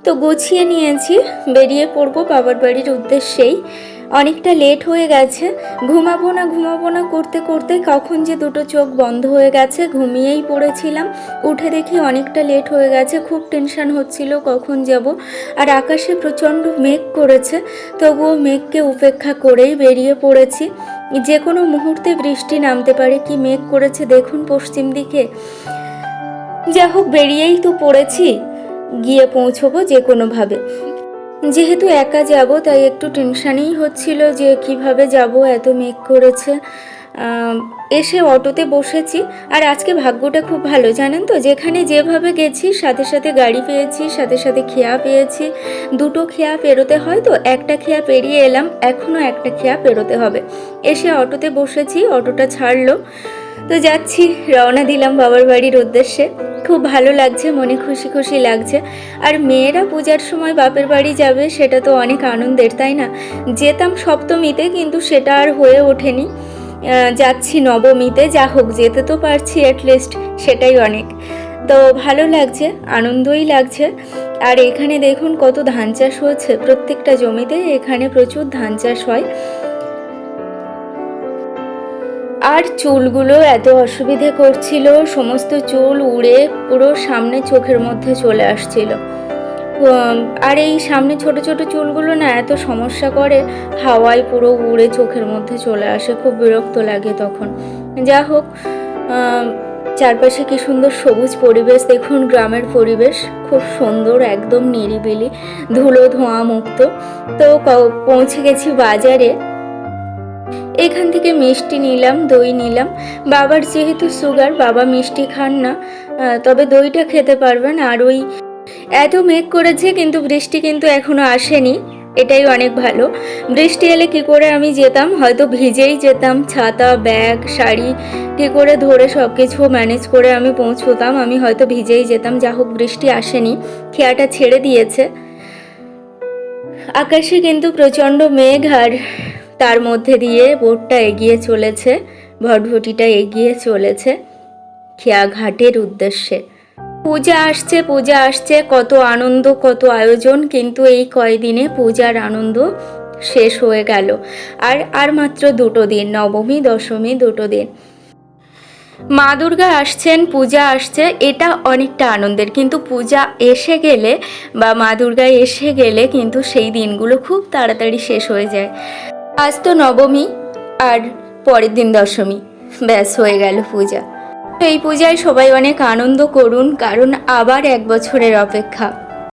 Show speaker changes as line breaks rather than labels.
তো গুছিয়ে নিয়েছি, বেরিয়ে পড়বো বাবার বাড়ির উদ্দেশ্যেই। অনেকটা লেট হয়ে গেছে, ঘুমাবো না করতে করতে কখন যে দুটো চোখ বন্ধ হয়ে গেছে, ঘুমিয়েই পড়েছিলাম। উঠে দেখি অনেকটা লেট হয়ে গেছে, খুব টেনশন হচ্ছিল কখন যাব। আর আকাশে প্রচণ্ড মেঘ করেছে, তবুও মেঘকে উপেক্ষা করেই বেরিয়ে পড়েছি। যে কোনো মুহূর্তে বৃষ্টি নামতে পারে, কি মেঘ করেছে দেখুন পশ্চিম দিকে। যা হোক, বেরিয়েই তো পড়েছি, গিয়ে পৌঁছবো যে কোনোভাবে। যেহেতু একা যাব তাই একটু টেনশানেই হচ্ছিল যে কিভাবে যাব, এত মেঘ করেছে। এসে অটোতে বসেছি। আর আজকে ভাগ্যটা খুব ভালো জানেন তো, যেখানে যেভাবে গেছি সাথে সাথে গাড়ি পেয়েছি, সাথে সাথে খেয়া পেয়েছি। দুটো খেয়া পেরোতে হয়, তো একটা খেয়া পেরিয়ে এলাম, এখনও একটা খেয়া পেরোতে হবে। এসে অটোতে বসেছি, অটোটা ছাড়লো, তো যাচ্ছি, রওনা দিলাম বাবার বাড়ির উদ্দেশ্যে। খুব ভালো লাগছে, মনে খুশি খুশি লাগছে। আর মেয়েরা পূজার সময় বাপের বাড়ি যাবে, সেটা তো অনেক আনন্দের, তাই না? যেতাম সপ্তমীতে, কিন্তু সেটা আর হয়ে ওঠেনি। যাচ্ছি নবমীতে, যা হোক যেতে তো পারছি অ্যাটলিস্ট, সেটাই অনেক। তো ভালো লাগছে, আনন্দই লাগছে। আর এখানে দেখুন কত ধান চাষ হচ্ছে, প্রত্যেকটা জমিতে এখানে প্রচুর ধান চাষ হয়। আর চুলগুলো এত অসুবিধে করছিল, সমস্ত চুল উড়ে পুরো সামনে চোখের মধ্যে চলে আসছিল। আর এই সামনে ছোট ছোট চুলগুলো না এত সমস্যা করে, হাওয়ায় পুরো উড়ে চোখের মধ্যে চলে আসে, খুব বিরক্ত লাগে তখন। যা হোক, চারপাশে কি সুন্দর সবুজ পরিবেশ দেখুন, গ্রামের পরিবেশ খুব সুন্দর, একদম নিরিবিলি, ধুলো ধোঁয়া মুক্ত। তো পৌঁছে গেছি বাজারে। এখান থেকে মিষ্টি নিলাম, দই নিলাম। বাবার যেহেতু সুগার, বাবা মিষ্টি খান না, তবে দইটা খেতে পারবেন। আর ওই এত মেঘ করেছে, কিন্তু বৃষ্টি কিন্তু এখনো আসেনি, এটাই অনেক ভালো। বৃষ্টি এলে কি করে আমি যেতাম, হয়তো ভিজেই যেতাম, ছাতা ব্যাগ শাড়ি কি করে ধরে সব কিছু ম্যানেজ করে আমি পৌঁছতাম, আমি হয়তো ভিজেই যেতাম। যা হোক, বৃষ্টি আসেনি, খেয়াটা ছেড়ে দিয়েছে। আকাশে কিন্তু প্রচণ্ড মেঘ, আর তার মধ্যে দিয়ে বোটটা এগিয়ে চলেছে, ভটভটিটা এগিয়ে চলেছে খেয়া ঘাটের উদ্দেশ্যে। পূজা আসছে, কত আনন্দ, কত আয়োজন, কিন্তু এই কয়দিনে পূজার আনন্দ শেষ হয়ে গেল। আর মাত্র দুটো দিন, নবমী দশমী দুটো দিন। মা দুর্গা আসছেন, পূজা আসছে, এটা অনেকটা আনন্দের। কিন্তু পূজা এসে গেলে বা মা দুর্গা এসে গেলে কিন্তু সেই দিনগুলো খুব তাড়াতাড়ি শেষ হয়ে যায়। আজ তো নবমী, আর পরের দিন দশমী, ব্যাস হয়ে গেল পূজা। এই পূজায় সবাই অনেক আনন্দ করুন, কারণ আবার এক বছরের অপেক্ষা।